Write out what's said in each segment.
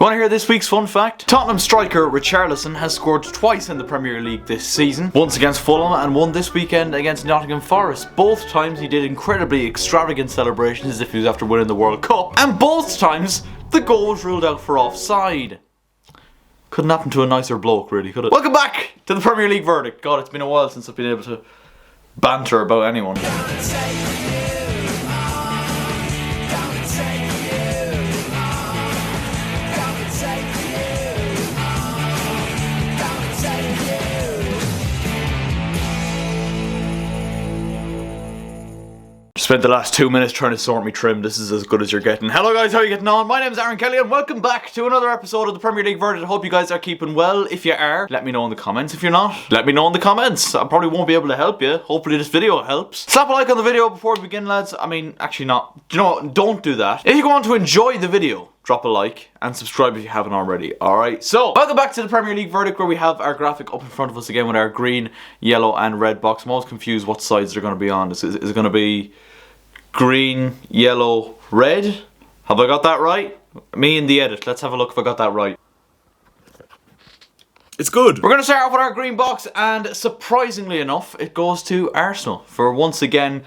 Want to hear this week's fun fact? Tottenham striker Richarlison has scored twice in the Premier League this season. Once against Fulham and one this weekend against Nottingham Forest. Both times he did incredibly extravagant celebrations as if he was after winning the World Cup. And both times the goal was ruled out for offside. Couldn't happen to a nicer bloke, really, could it? Welcome back to the Premier League verdict. God, it's been a while since I've been able to banter about anyone. Spent the last 2 minutes trying to sort me trim. This is as good as you're getting. Hello guys, how are you getting on? My name is Aaron Kelly and welcome back to another episode of the Premier League verdict. I hope you guys are keeping well. If you are, let me know in the comments. If you're not, let me know in the comments. I probably won't be able to help you. Hopefully this video helps. Slap a like on the video before we begin, lads. I mean, actually not. You know what? Don't do that. If you want to enjoy the video, drop a like and subscribe if you haven't already. Alright, so welcome back to the Premier League verdict, where we have our graphic up in front of us again with our green, yellow and red box. I'm always confused what sides they're going to be on. Is it going to be green, yellow, red? Have I got that right? Me in the edit. Let's have a look if I got that right. It's good. We're going to start off with our green box, and surprisingly enough, it goes to Arsenal for once again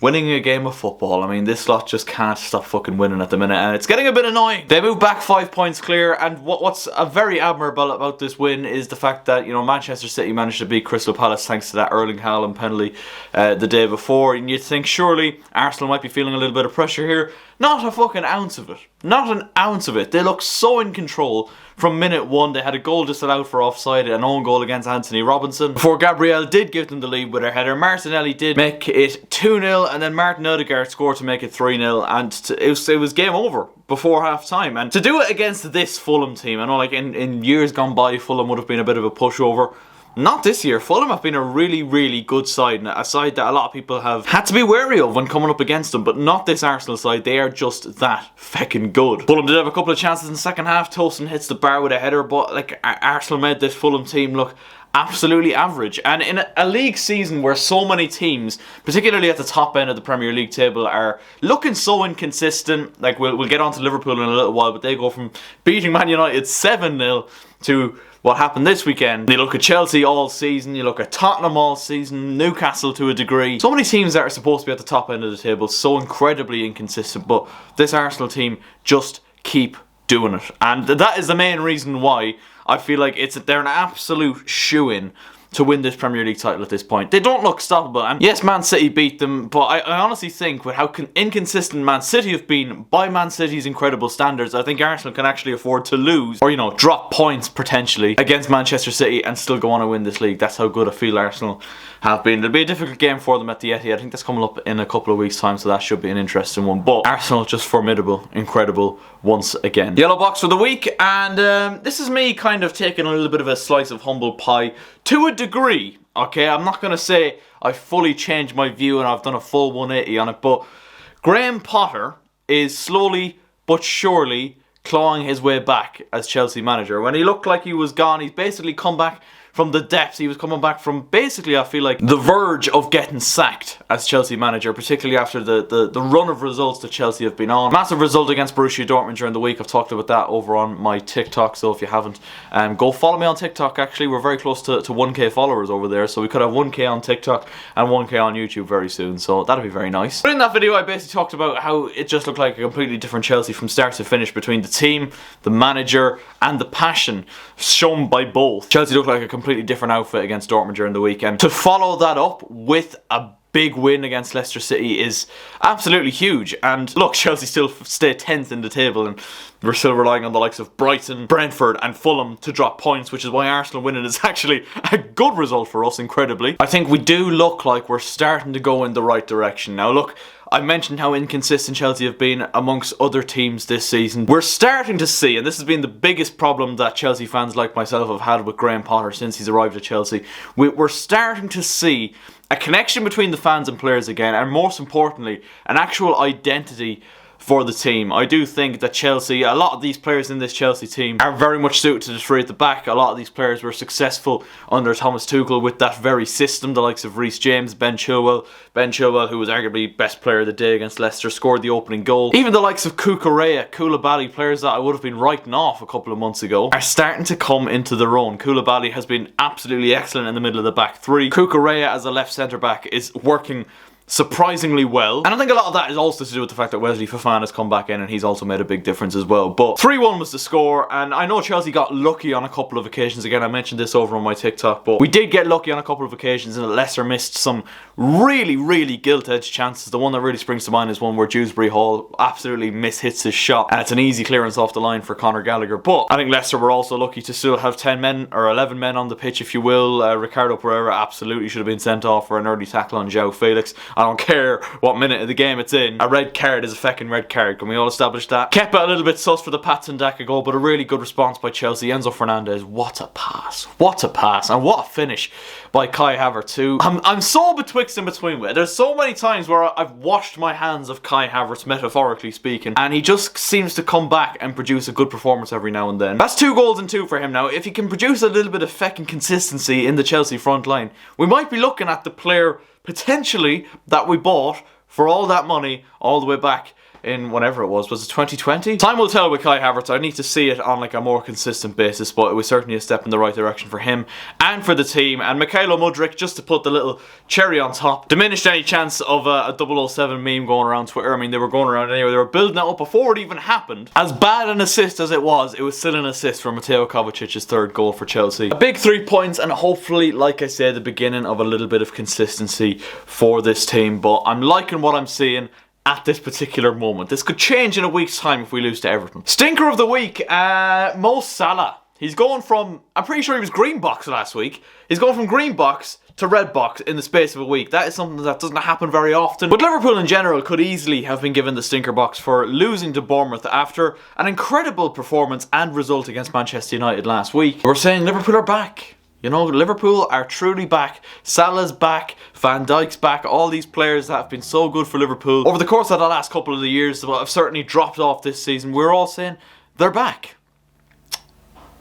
winning a game of football. I mean, this lot just can't stop fucking winning at the minute, and it's getting a bit annoying. They moved back 5 points clear, and what's very admirable about this win is the fact that, you know, Manchester City managed to beat Crystal Palace thanks to that Erling Haaland penalty the day before, and you'd think surely Arsenal might be feeling a little bit of pressure here. Not a fucking ounce of it. Not an ounce of it. They look so in control from minute one. They had a goal disallowed for offside, an own goal against Anthony Robinson, before Gabriel did give them the lead with a header. Martinelli did make it 2-0, and then Martin Odegaard scored to make it 3-0, and it was game over before half time. And to do it against this Fulham team, I know like in years gone by Fulham would have been a bit of a pushover. Not this year. Fulham have been a really, really good side, and a side that a lot of people have had to be wary of when coming up against them, but not this Arsenal side. They are just that feckin' good. Fulham did have a couple of chances in the second half. Tosin hits the bar with a header, but like Arsenal made this Fulham team look absolutely average. And in a league season where so many teams, particularly at the top end of the Premier League table, are looking so inconsistent, like we'll get on to Liverpool in a little while, but they go from beating Man United 7-0 to what happened this weekend. You look at Chelsea all season, you look at Tottenham all season, Newcastle to a degree. So many teams that are supposed to be at the top end of the table, so incredibly inconsistent, but this Arsenal team just keep doing it. And that is the main reason why I feel like they're an absolute shoo-in to win this Premier League title at this point. They don't look stoppable, and yes, Man City beat them, but I honestly think with how inconsistent Man City have been by Man City's incredible standards, I think Arsenal can actually afford to lose, or, you know, drop points potentially against Manchester City and still go on and win this league. That's how good I feel Arsenal have been. It'll be a difficult game for them at the Etihad. I think that's coming up in a couple of weeks' time, so that should be an interesting one. But Arsenal just formidable, incredible once again. Yellow box for the week, and this is me kind of taking a little bit of a slice of humble pie to a degree. Okay, I'm not going to say I fully changed my view and I've done a full 180 on it, but Graham Potter is slowly but surely clawing his way back as Chelsea manager. When he looked like he was gone, he's basically come back from the depths. He was coming back from basically, I feel like, the verge of getting sacked as Chelsea manager, particularly after the run of results that Chelsea have been on. Massive result against Borussia Dortmund during the week. I've talked about that over on my TikTok, so if you haven't, go follow me on TikTok. Actually, we're very close to 1k followers over there, so we could have 1k on TikTok and 1k on YouTube very soon, so that'd be very nice. But in that video I basically talked about how it just looked like a completely different Chelsea from start to finish, between the team, the manager and the passion shown by both. Chelsea looked like a completely different outfit against Dortmund during the weekend. To follow that up with a big win against Leicester City is absolutely huge. And look, Chelsea still stay 10th in the table, and we're still relying on the likes of Brighton, Brentford and Fulham to drop points, which is why Arsenal winning is actually a good result for us, incredibly. I think we do look like we're starting to go in the right direction. Now look, I mentioned how inconsistent Chelsea have been amongst other teams this season. We're starting to see, and this has been the biggest problem that Chelsea fans like myself have had with Graham Potter since he's arrived at Chelsea, we're starting to see a connection between the fans and players again, and most importantly, an actual identity for the team. I do think that Chelsea, a lot of these players in this Chelsea team are very much suited to the three at the back. A lot of these players were successful under Thomas Tuchel with that very system. The likes of Reece James, Ben Chilwell, who was arguably best player of the day against Leicester, scored the opening goal. Even the likes of Cucurella, Koulibaly, players that I would have been writing off a couple of months ago, are starting to come into their own. Koulibaly has been absolutely excellent in the middle of the back three. Cucurella as a left centre back is working surprisingly well, and I think a lot of that is also to do with the fact that Wesley Fofana has come back in and he's also made a big difference as well. But 3-1 was the score, and I know Chelsea got lucky on a couple of occasions. Again, I mentioned this over on my TikTok, but we did get lucky on a couple of occasions, and Leicester missed some really gilt-edged chances. The one that really springs to mind is one where Dewsbury Hall absolutely mishits his shot, and it's an easy clearance off the line for Conor Gallagher. But I think Leicester were also lucky to still have 10 men or 11 men on the pitch, if you will. Ricardo Pereira absolutely should have been sent off for an early tackle on João Felix. I don't care what minute of the game it's in. A red card is a fucking red card. Can we all establish that? Kept it a little bit sus for the Patson Daka goal, but a really good response by Chelsea. Enzo Fernandez, what a pass. What a pass. And what a finish by Kai Havertz too. I'm so betwixt and between with it. There's so many times where I've washed my hands of Kai Havertz, metaphorically speaking, and he just seems to come back and produce a good performance every now and then. That's 2 goals and 2 for him now. If he can produce a little bit of fucking consistency in the Chelsea front line, we might be looking at the player potentially that we bought for all that money all the way back in whenever it was it 2020? Time will tell with Kai Havertz. I need to see it on like a more consistent basis, but it was certainly a step in the right direction for him and for the team. And Mykhailo Mudryk, just to put the little cherry on top, diminished any chance of a 007 meme going around Twitter. I mean, they were going around anyway. They were building it up before it even happened. As bad an assist as it was still an assist for Mateo Kovacic's 3rd goal for Chelsea. A big 3 points, and hopefully, like I said, the beginning of a little bit of consistency for this team. But I'm liking what I'm seeing at this particular moment. This could change in a week's time if we lose to Everton. Stinker of the week, Mo Salah. He's going from, I'm pretty sure he was green box last week. He's going from green box to red box in the space of a week. That is something that doesn't happen very often. But Liverpool in general could easily have been given the stinker box for losing to Bournemouth after an incredible performance and result against Manchester United last week. We're saying Liverpool are back. You know, Liverpool are truly back. Salah's back, Van Dijk's back, all these players that have been so good for Liverpool over the course of the last couple of years, but have certainly dropped off this season. We're all saying they're back.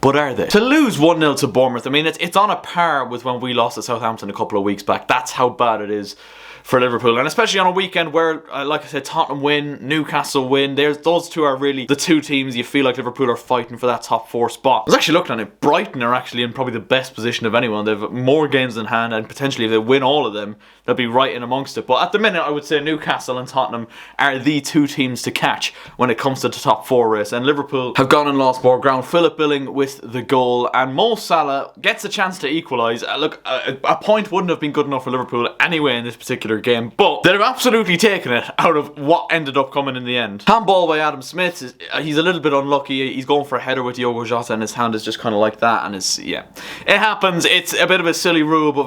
But are they? To lose 1-0 to Bournemouth, I mean, it's on a par with when we lost to Southampton a couple of weeks back. That's how bad it is for Liverpool, and especially on a weekend where, like I said, Tottenham win, Newcastle win. Those two are really the 2 teams you feel like Liverpool are fighting for that top 4 spot. I was actually looking at it. Brighton are actually in probably the best position of anyone. They have more games in hand, and potentially if they win all of them, they'll be right in amongst it. But at the minute, I would say Newcastle and Tottenham are the 2 teams to catch when it comes to the top 4 race, and Liverpool have gone and lost more ground. Philip Billing with the goal, and Mo Salah gets a chance to equalise. Look, a point wouldn't have been good enough for Liverpool anyway in this particular game, but they've absolutely taken it out of what ended up coming in the end. Handball by Adam Smith. He's a little bit unlucky. He's going for a header with Diogo Jota, and his hand is just kind of like that, and it happens. It's a bit of a silly rule, but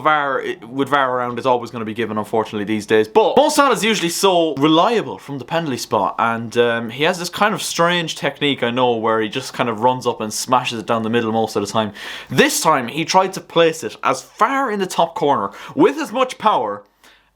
with VAR around, it's always going to be given, unfortunately, these days. But Mo Salah is usually so reliable from the penalty spot, and he has this kind of strange technique, I know, where he just kind of runs up and smashes it down the middle most of the time. This time, he tried to place it as far in the top corner with as much power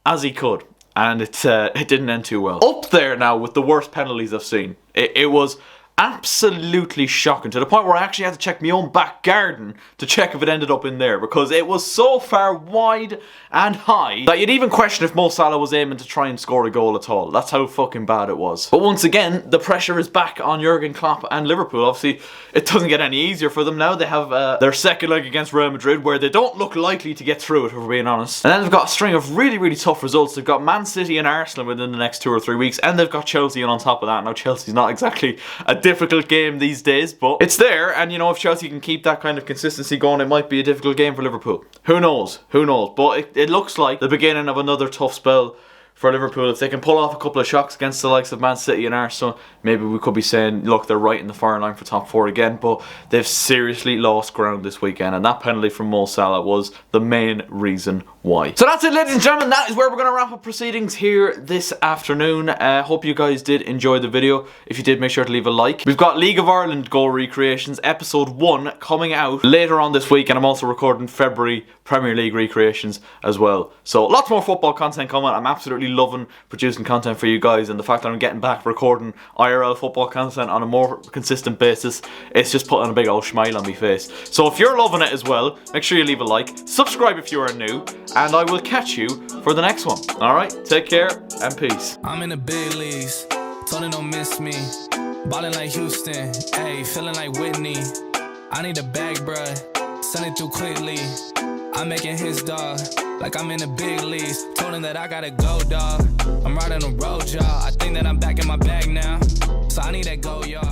as he could, and it didn't end too well. Up there now with the worst penalties I've seen. It was absolutely shocking, to the point where I actually had to check my own back garden to check if it ended up in there, because it was so far wide and high that you'd even question if Mo Salah was aiming to try and score a goal at all. That's how fucking bad it was. But once again, the pressure is back on Jurgen Klopp and Liverpool. Obviously, it doesn't get any easier for them now. They have their second leg against Real Madrid, where they don't look likely to get through it, if we're being honest. And then they've got a string of really tough results. They've got Man City and Arsenal within the next 2 or 3 weeks, and they've got Chelsea on top of that. Now, Chelsea's not exactly a difficult game these days, but it's there, and you know, if Chelsea can keep that kind of consistency going, it might be a difficult game for Liverpool. Who knows? But it looks like the beginning of another tough spell for Liverpool. If they can pull off a couple of shocks against the likes of Man City and Arsenal, maybe we could be saying, look, they're right in the fire line for top 4 again. But they've seriously lost ground this weekend, and that penalty from Mo Salah was the main reason why. So that's it, ladies and gentlemen. That is where we're going to wrap up proceedings here this afternoon. Hope you guys did enjoy the video. If you did, make sure to leave a like. We've got League of Ireland goal recreations episode 1 coming out later on this week, and I'm also recording February Premier League recreations as well. So lots more football content coming. I'm absolutely absolutely loving producing content for you guys, and the fact that I'm getting back recording IRL football content on a more consistent basis, it's just putting a big old smile on my face. So if you're loving it as well, make sure you leave a like, subscribe if you are new, and I will catch you for the next one. Alright, take care and peace. I'm in the big leagues, told her don't miss me. Ballin' like Houston, ayy, feeling like Whitney. I need a bag, bruh, send it through quickly. I'm making his dog, like I'm in the big leagues. Told him that I gotta go, dog. I'm riding the road, y'all. I think that I'm back in my bag now, so I need that go, y'all.